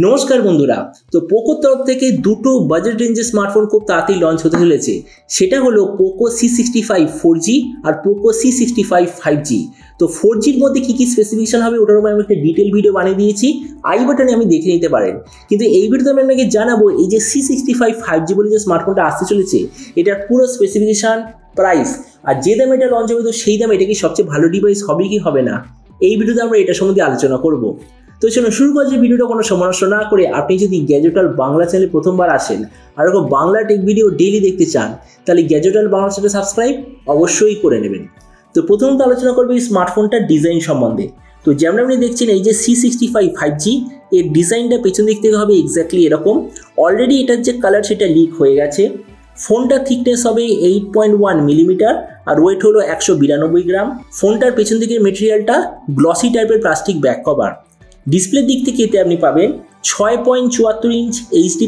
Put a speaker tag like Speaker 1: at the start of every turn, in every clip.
Speaker 1: নমস্কার বন্ধুরা। তো পোকোর তরফ থেকে দুটো বাজেট রেঞ্জের স্মার্টফোন খুব তাড়াতাড়ি লঞ্চ হতে চলেছে। সেটা হলো পোকো C65 4G আর পোকো C65 5G। তো 4Gর মধ্যে কি স্পেসিফিকেশন হবে ওটার উপর আমি একটা ডিটেল ভিডিও বানিয়ে দিয়েছি, আই বাটনে আমি দেখে নিতে পারেন। কিন্তু এই ভিডিওতে আমি আপনাকে জানাবো এই যে C65 5G বলে যে স্মার্টফোনটা আসতে চলেছে এটার পুরো স্পেসিফিকেশন, প্রাইস আর যে দামে এটা লঞ্চ হবে তো সেই দামে এটা কি সবচেয়ে ভালো ডিভাইস হবে কি হবে না, এই ভিডিওতে আমরা এটা সম্বন্ধে আলোচনা করব। তো চলুন শুরু করছি ভিডিওটা কোনো সময় নষ্ট না করে। আপনি যদি গ্যাজেট ওয়ার্ল্ড বাংলা চ্যানেলে প্রথমবার আসেন আর এরকম বাংলা টেক ভিডিও ডেইলি দেখতে চান তাহলে গ্যাজেট ওয়ার্ল্ড বাংলা চ্যানেলে সাবস্ক্রাইব অবশ্যই করে নেবেন। তো প্রথমত আলোচনা করবো এই স্মার্টফোনটার ডিজাইন সম্বন্ধে। তো যেমন আপনি দেখছেন এই যে C65 5G এর ডিজাইনটা পেছন দিক থেকে হবে এক্স্যাক্টলি এরকম। অলরেডি এটার যে কালার সেটা লিক হয়ে গেছে। ফোনটা থিকনেস হবে 8.1 মিলিমিটার আর ওয়েট হলো 192 গ্রাম। ফোনটার পেছন দিকের মেটেরিয়ালটা গ্লসি টাইপের প্লাস্টিক ব্যাক কভার। ডিসপ্লের দিক থেকে এতে আপনি পাবেন 6.74 inch HD+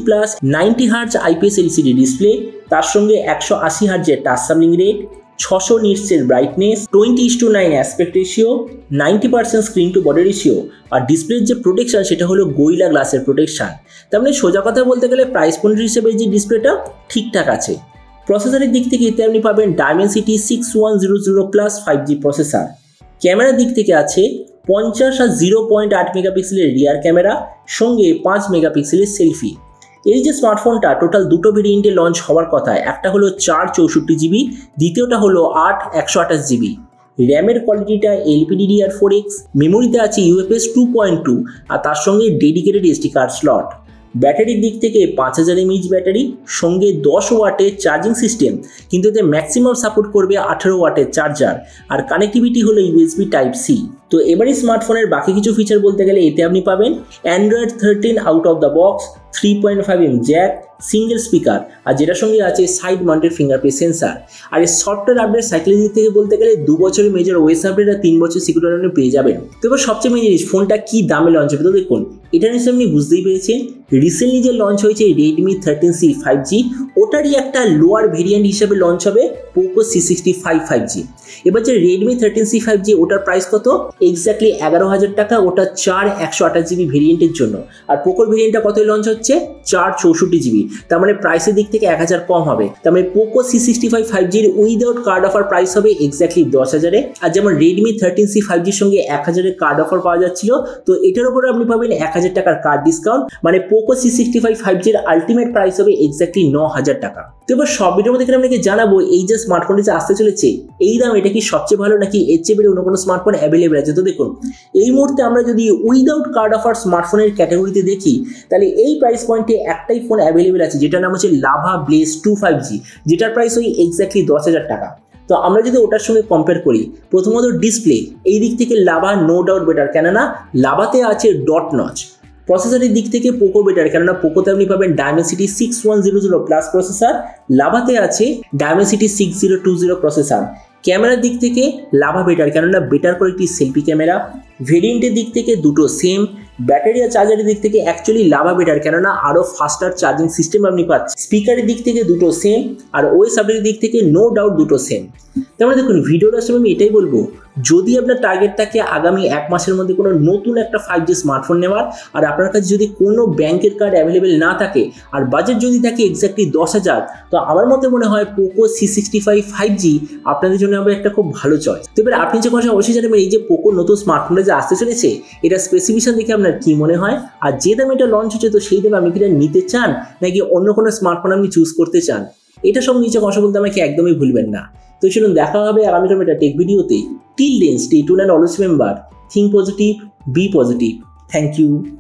Speaker 1: 90 hertz IPS LCD display, তার সঙ্গে 180 হার্জের টাচ সামলিং রেট, 600 নিটসের brightness, 20:9 aspect ratio, 90% screen to body ratio. আর ডিসপ্লের যে প্রোটেকশন সেটা হলো গোরিলা গ্লাসের প্রোটেকশন। তার মানে সোজা কথা বলতে গেলে প্রাইস পয়েন্ট হিসেবে যে ডিসপ্লেটা ঠিকঠাক আছে। প্রসেসরের দিক থেকে এতে আপনি পাবেন Dimensity 6100+ 5G প্রসেসর। ক্যামেরার দিক থেকে আছে 50 আর 0.8 মেগাপিক্সেলের রিয়ার ক্যামেরা, সঙ্গে 5 মেগাপিক্সেলের সেলফি। এই যে স্মার্টফোনটা টোটাল দুটো ভেরিয়েন্টে লঞ্চ হওয়ার কথা, একটা হলো 464GB, দ্বিতীয়টা হলো 128GB। র্যামের কোয়ালিটিটা LPDDR4X, মেমোরিতে আছে UFS 2.2 আর তার সঙ্গে ডেডিকেটেড SD কার্ড স্লট। ব্যাটারির দিক থেকে 5000 mAh ব্যাটারি, সঙ্গে 10 ওয়াটের চার্জিং সিস্টেম, কিন্তু এতে ম্যাক্সিমাম সাপোর্ট করবে 18 ওয়াটের চার্জার। আর কানেক্টিভিটি হলো USB Type-C। তো এবারে স্মার্টফোনের বাকি কিছু ফিচার বলতে গেলে এতে আপনি পাবেন Android 13 out of the box, 3.5mm jack, single speaker আর যেটার সঙ্গে আছে সাইড মাউন্টেড ফিঙ্গারপ্রিন্ট সেন্সার। আর এই সফটওয়্যার আপডেট সাইকেলের দিক থেকে বলতে গেলে 2 বছরের মেজর ওএস আপডেট আর 3 বছর সিকিউরিটি আপডেট পেয়ে যাবেন। তো এবার সবচেয়ে মেন জিনিস, ফোনটা কি দামে লঞ্চ হবে। তো দেখুন এটা নিশ্চয়ই আপনি বুঝতেই পেরেছেন, রিসেন্টলি যে লঞ্চ হয়েছে Redmi 13C 5G ওটারই একটা লোয়ার ভেরিয়েন্ট হিসেবে লঞ্চ হবে পোকো C65 5G। এবার যে Redmi 13C 5G ওটার প্রাইস কত, এক্স্যাক্টলি 11,000 টাকা। ওটা 128GB ভেরিয়েন্টের জন্য। আর পোকোর ভেরিয়েন্টটা কতই লঞ্চ হচ্ছে 464GB, তার মানে প্রাইসের দিক থেকে 1000 কম হবে। তার মানে পোকো C65 5Gর উইদাউট কার্ড অফার প্রাইস হবে এক্স্যাক্টলি 10,000-এ। আর যেমন Redmi 13C 5Gর সঙ্গে 1000-এর কার্ড অফার পাওয়া যাচ্ছিল, তো এটার উপরে আপনি পাবেন 1000 টাকার কার্ড ডিসকাউন্ট। মানে পোকো C65 5Gর আলটিমেট প্রাইস হবে এক্স্যাক্টলি 9000 টাকা। তো এবার সব ভিডিওর মধ্যে আপনাকে জানাবো এই যে স্মার্টফোনটি যে আসতে চলেছে এই দাম এটা কি সবচেয়ে ভালো নাকি এর চেয়ে বেড়ে অন্য কোনো স্মার্টফোন অ্যাভেলেবেল আছে। তো দেখুন এই মুহূর্তে আমরা যদি উইদাউট কার্ড অফার স্মার্টফোনের ক্যাটাগরিতে দেখি তাহলে এই প্রাইস পয়েন্টে একটাই ফোন অ্যাভেলেবেল আছে, যেটার নাম হচ্ছে লাভা ব্লেজ 2 5G, যেটার প্রাইস ওই এক্স্যাক্টলি 10,000 টাকা। তো আমরা যদি ওটার সঙ্গে কম্পেয়ার করি, প্রথমত ডিসপ্লে এই দিক থেকে লাভা নো ডাউট বেটার, কেননা লাভাতে আছে ডট নচ। প্রসেসরের দিক থেকে পোকো বেটার, কেননা পোকোতে আপনি পাবেন Dimensity 6100+ প্রসেসর, লাভাতে আছে Dimensity 6020 প্রসেসর। ক্যামেরার দিক থেকে লাভা বেটার, কেননা বেটার কোয়ালিটি সেলফি ক্যামেরা। ভেরিয়েন্টের দিক থেকে দুটো সেম। ব্যাটারি আর চার্জারের দিক থেকে অ্যাকচুয়ালি লাভা বেটার, কেননা আরও ফাস্টার চার্জিং সিস্টেম আপনি পাচ্ছেন। স্পিকারের দিক থেকে দুটো সেম আর ওএস আপডেটের দিক থেকে নো ডাউট দুটো সেম। তারপরে দেখুন ভিডিওর আসলে আমি এটাই বলবো, যদি আপনার টার্গেট থাকে আগামী 1 মাসের মধ্যে কোনো নতুন একটা 5G স্মার্টফোন নেওয়ার, আর আপনার কাছে যদি কোনো ব্যাংকের কার্ড অ্যাভেলেবেল না থাকে আর বাজেট যদি থাকে এক্স্যাক্টলি 10,000, তো আমার মতে মনে হয় পোকো C65 5G আপনাদের জন্য হবে একটা খুব ভালো চয়েস। তো এবার আপনি যে কথা অবশ্যই জানাবেন এই যে পোকো নতুন স্মার্টফোনটা যে আসতে চলেছে এটা স্পেসিফিকেশন দেখে আপনার কি মনে হয়, আর যে দামে এটা লঞ্চ হচ্ছে তো সেই দামে আপনি কি এটা নিতে চান নাকি অন্য কোনো স্মার্টফোন আপনি চুজ করতে চান। এটা সব নিচে কথা বলতে আমাকে একদমই ভুলবেন না। তো চলুন দেখা হবে আগামীকাল একটা টেক ভিডিওতে। Till then stay tuned and always remember, think positive, be positive. Thank you.